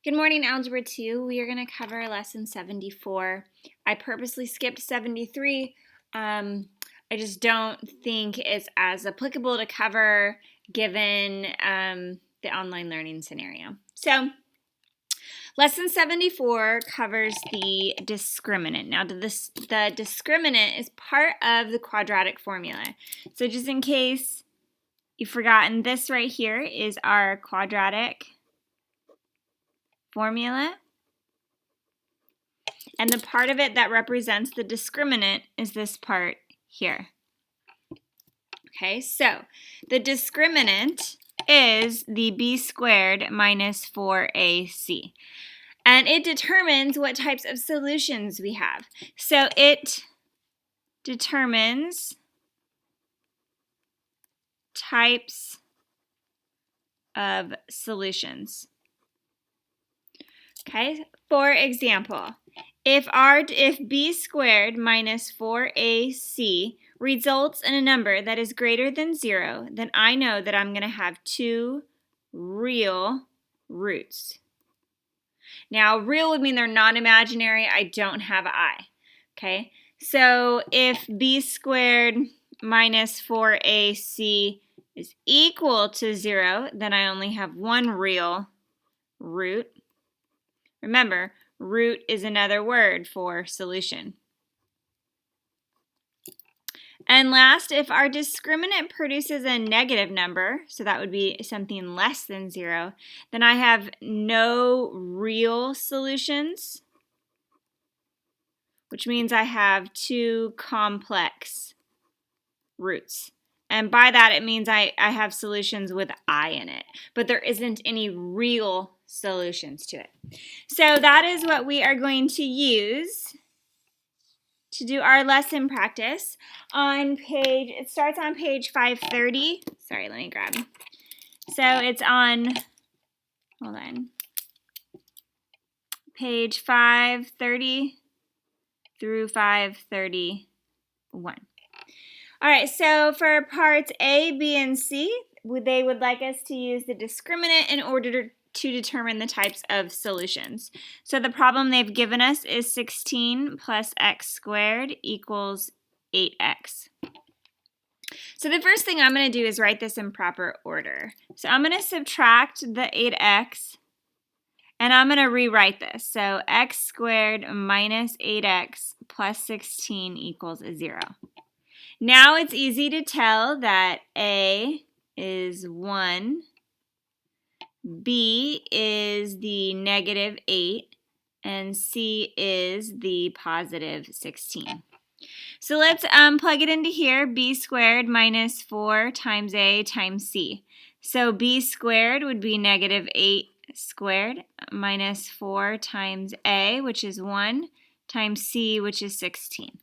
Good morning, Algebra 2. We are going to cover lesson 74. I purposely skipped 73. I just don't think it's as applicable to cover given the online learning scenario. So, lesson 74 covers the discriminant. Now, the discriminant is part of the quadratic formula. So, just in case you've forgotten, this right here is our quadratic formula. And the part of it that represents the discriminant is this part here. Okay, so the discriminant is the b squared minus 4ac. And it determines what types of solutions we have. So it determines types of solutions. Okay, for example, if b squared minus 4ac results in a number that is greater than 0, then I know that I'm going to have two real roots. Now, real would mean they're not imaginary. I don't have I. Okay, so if b squared minus 4ac is equal to 0, then I only have one real root. Remember, root is another word for solution. And last, if our discriminant produces a negative number, so that would be something less than 0, then I have no real solutions, which means I have two complex roots. And by that, it means I have solutions with I in it, but there isn't any real solutions to it. So that is what we are going to use to do our lesson practice on it starts on page 530. Sorry, let me grab. So it's on, hold on, page 530 through 531. All right, so for parts A, B, and C, they would like us to use the discriminant in order to determine the types of solutions. So the problem they've given us is 16 plus x squared equals 8x. So the first thing I'm going to do is write this in proper order. So I'm going to subtract the 8x, and I'm going to rewrite this. So x squared minus 8x plus 16 equals 0. Now it's easy to tell that A is 1, B is the negative 8, and C is the positive 16. So let's plug it into here. B squared minus 4 times A times C. So B squared would be negative 8 squared minus 4 times A, which is 1, times C, which is 16.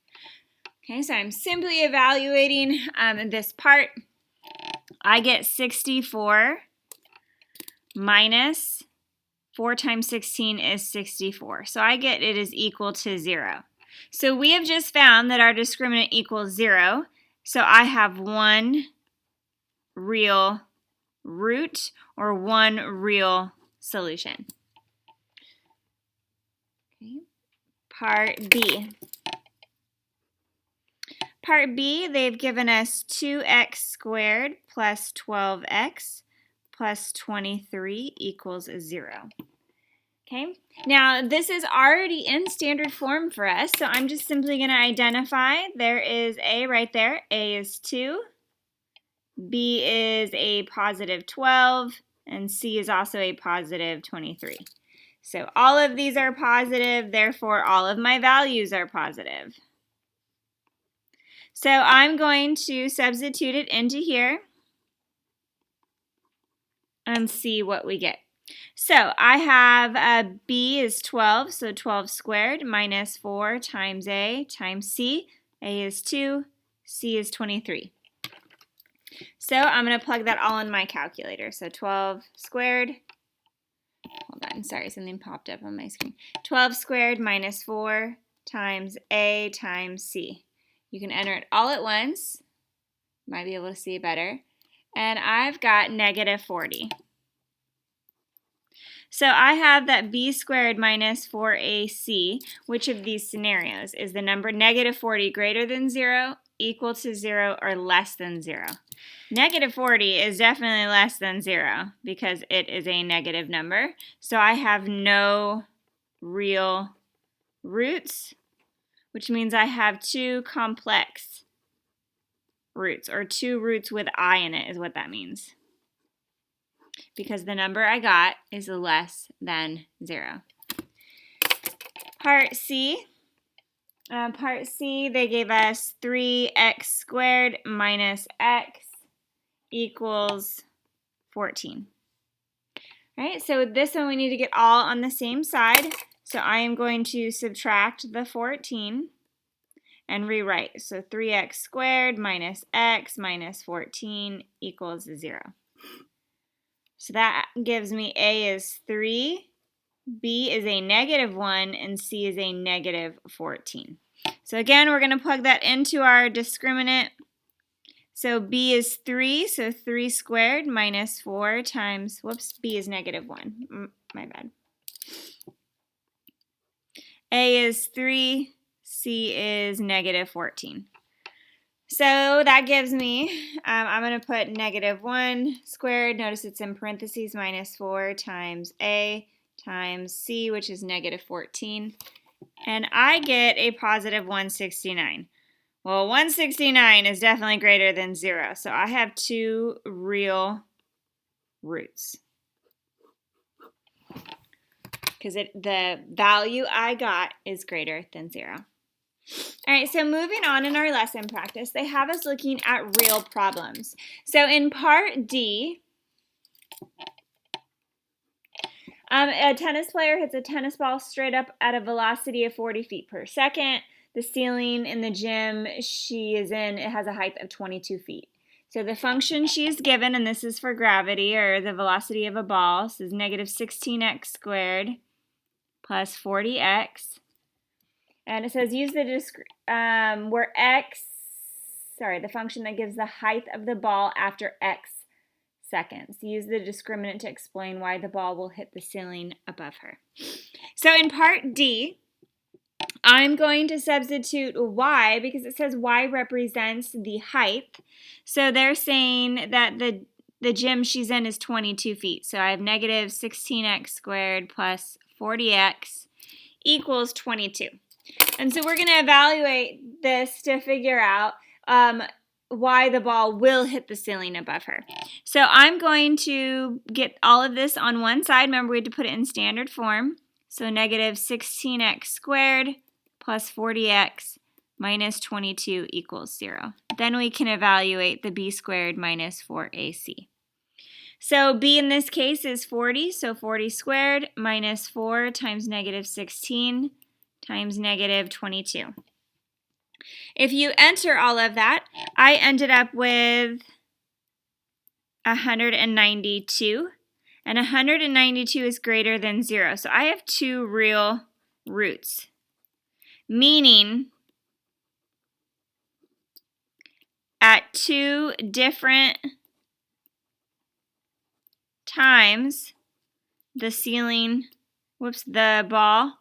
Okay, so I'm simply evaluating this part. I get 64 minus 4 times 16 is 64. So I get it is equal to 0. So we have just found that our discriminant equals 0. So I have one real root or one real solution. Okay. Part B. Part B, they've given us 2x squared plus 12x plus 23 equals 0. Okay, now this is already in standard form for us, so I'm just simply going to identify there is A right there. A is 2, B is a positive 12, and C is also a positive 23. So all of these are positive, therefore all of my values are positive. So I'm going to substitute it into here and see what we get. So I have B is 12, so 12 squared minus 4 times A times C. A is 2, C is 23. So I'm going to plug that all in my calculator. So 12 squared, hold on, sorry, something popped up on my screen. 12 squared minus 4 times A times C. You can enter it all at once. Might be able to see it better. And I've got negative 40. So I have that b squared minus 4ac. Which of these scenarios is the number negative 40 greater than 0, equal to 0, or less than 0? Negative 40 is definitely less than 0 because it is a negative number. So I have no real roots, which means I have two complex roots, or two roots with I in it is what that means, because the number I got is less than 0. Part C, they gave us 3x squared minus x equals 14. All right, so with this one we need to get all on the same side. So I am going to subtract the 14 and rewrite. So 3x squared minus x minus 14 equals 0. So that gives me a is 3, b is a negative 1, and c is a negative 14. So again, we're going to plug that into our discriminant. So b is 3, so 3 squared minus 4 times, b is negative 1. My bad. A is 3, c is negative 14. So that gives me, I'm going to put negative 1 squared, notice it's in parentheses, minus 4 times a times c, which is negative 14. And I get a positive 169. Well, 169 is definitely greater than 0, so I have two real roots, because the value I got is greater than 0. All right, so moving on in our lesson practice, they have us looking at real problems. So in part D, a tennis player hits a tennis ball straight up at a velocity of 40 feet per second. The ceiling in the gym she is in, it has a height of 22 feet. So the function she's given, and this is for gravity, or the velocity of a ball, is negative 16x squared plus 40x. And it says use the the function that gives the height of the ball after x seconds. Use the discriminant to explain why the ball will hit the ceiling above her. So in part D, I'm going to substitute y because it says y represents the height. So they're saying that the gym she's in is 22 feet. So I have negative 16x squared plus 40x equals 22. And so we're going to evaluate this to figure out why the ball will hit the ceiling above her. So I'm going to get all of this on one side. Remember, we had to put it in standard form. So negative 16x squared plus 40x minus 22 equals 0. Then we can evaluate the b squared minus 4ac. So b in this case is 40, so 40 squared minus 4 times negative 16 times negative 22. If you enter all of that, I ended up with 192, and 192 is greater than 0. So I have two real roots, meaning at two different times the ball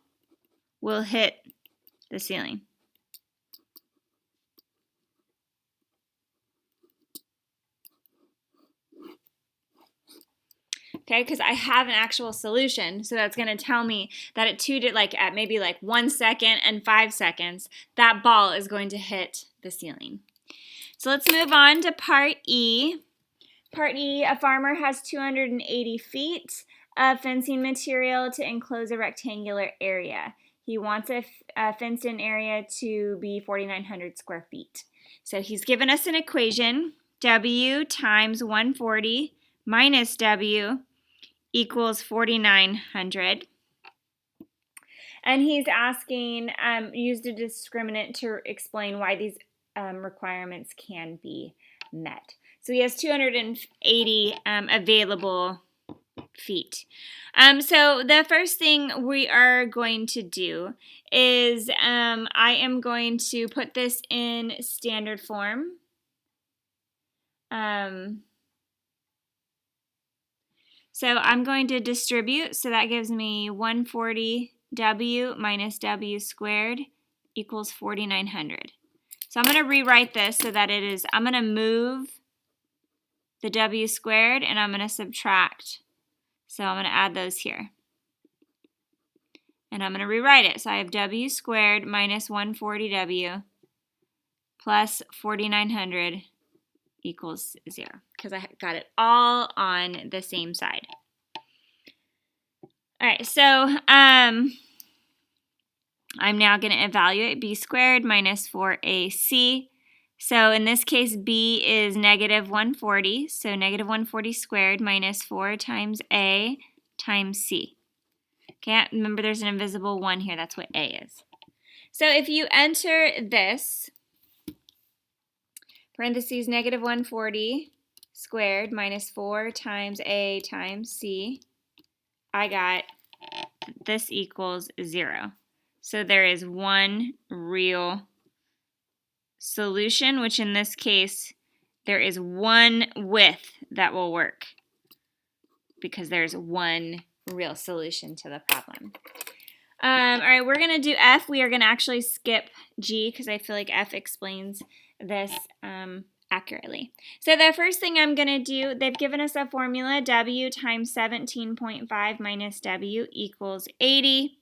will hit the ceiling. Okay, because I have an actual solution, so that's going to tell me that at maybe 1 second and 5 seconds, that ball is going to hit the ceiling. So let's move on to part E. Part E, a farmer has 280 feet of fencing material to enclose a rectangular area. He wants a fenced-in area to be 4,900 square feet. So he's given us an equation, W times 140 minus W equals 4,900. And he's asking, use the discriminant to explain why these requirements can be met. So he has 280 available feet. So the first thing we are going to do is I am going to put this in standard form. So I'm going to distribute, so that gives me 140w minus w squared equals 4900. So I'm going to rewrite this so that I'm going to move the w squared and I'm going to subtract. So I'm going to add those here. And I'm going to rewrite it. So I have w squared minus 140w plus 4900 equals 0, because I got it all on the same side. All right, so I'm now going to evaluate b squared minus 4ac. So in this case, b is negative 140. So negative 140 squared minus 4 times a times c. Okay, remember there's an invisible 1 here. That's what a is. So if you enter this, parentheses negative 140 squared minus 4 times a times c, I got this equals 0. So there is one real solution, which in this case, there is one width that will work because there's one real solution to the problem. All right, we're going to do F. We are going to actually skip G because I feel like F explains this accurately. So the first thing I'm going to do, they've given us a formula, W times 17.5 minus W equals 80.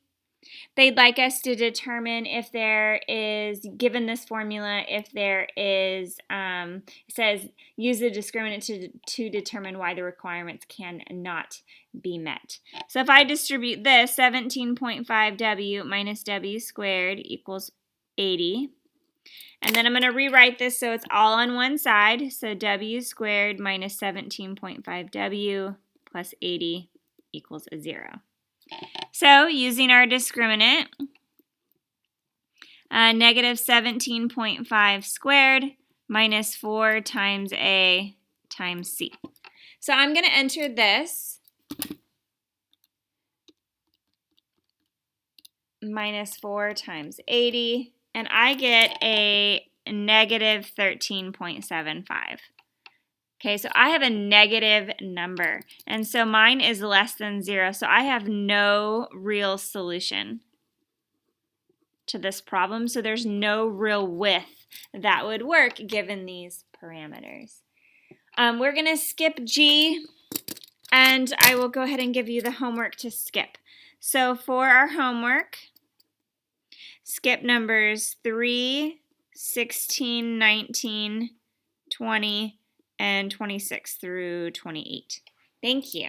They'd like us to determine if there is, given this formula, if there is, it says use the discriminant to determine why the requirements cannot be met. So if I distribute this, 17.5w minus w squared equals 80. And then I'm going to rewrite this so it's all on one side. So w squared minus 17.5w plus 80 equals 0. So using our discriminant, negative 17.5 squared minus 4 times a times c. So I'm going to enter this minus 4 times 80, and I get a negative 13.75. Okay, so I have a negative number, and so mine is less than 0, so I have no real solution to this problem, so there's no real width that would work given these parameters. We're going to skip G, and I will go ahead and give you the homework to skip. So for our homework, skip numbers 3, 16, 19, 20, and 26 through 28. Thank you.